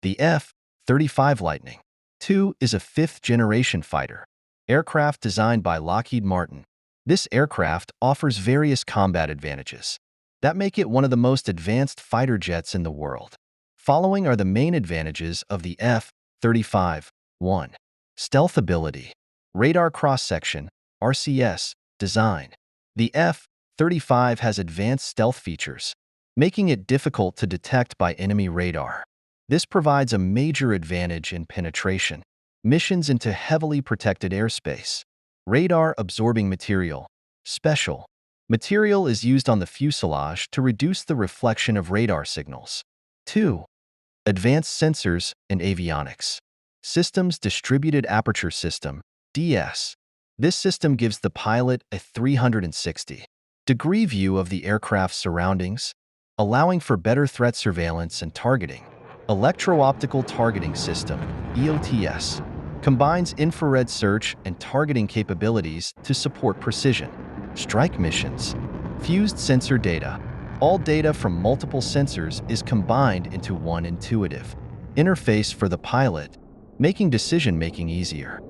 The F-35 Lightning II is a fifth-generation fighter aircraft designed by Lockheed Martin. This aircraft offers various combat advantages that make it one of the most advanced fighter jets in the world. Following are the main advantages of the F-35. 1. Stealth ability. Radar cross-section, RCS, design. The F-35 has advanced stealth features, making it difficult to detect by enemy radar. This provides a major advantage in penetration missions into heavily protected airspace. Radar-absorbing material. Special material is used on the fuselage to reduce the reflection of radar signals. 2. Advanced sensors and avionics. Systems Distributed Aperture System, DS. This system gives the pilot a 360-degree view of the aircraft's surroundings, allowing for better threat surveillance and targeting. Electro-optical targeting system, EOTS, combines infrared search and targeting capabilities to support precision strike missions. Fused sensor data. All data from multiple sensors is combined into one intuitive interface for the pilot, making decision-making easier.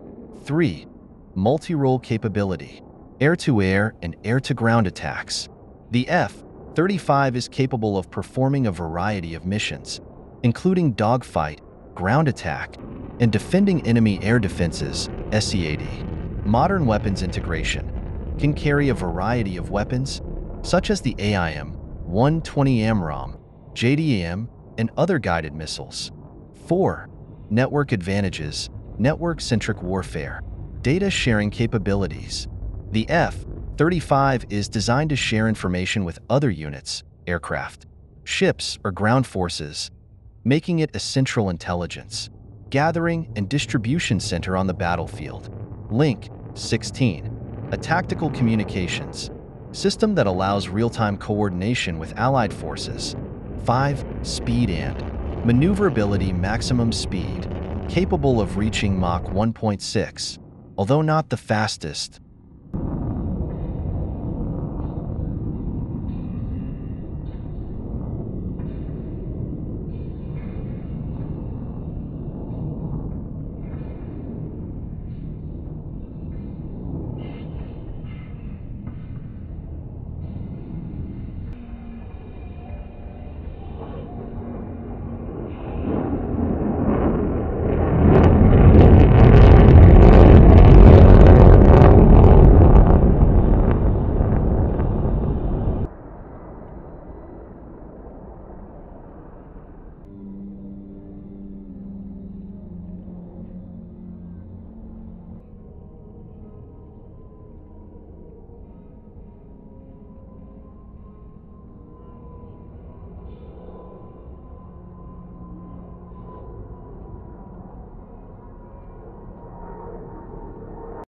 3. Multi-role capability. Air-to-air and air-to-ground attacks. The F-35 is capable of performing a variety of missions, including dogfight, ground attack, and defending enemy air defenses, SEAD. Modern weapons integration can carry a variety of weapons, such as the AIM-120 AMRAAM, JDAM, and other guided missiles. 4. Network advantages. Network-centric warfare. Data sharing capabilities. The F-35 is designed to share information with other units, aircraft, ships, or ground forces, making it a central intelligence gathering and distribution center on the battlefield. Link 16. A tactical communications system that allows real-time coordination with allied forces. 5. Speed and maneuverability. Maximum speed, capable of reaching Mach 1.6. Although not the fastest,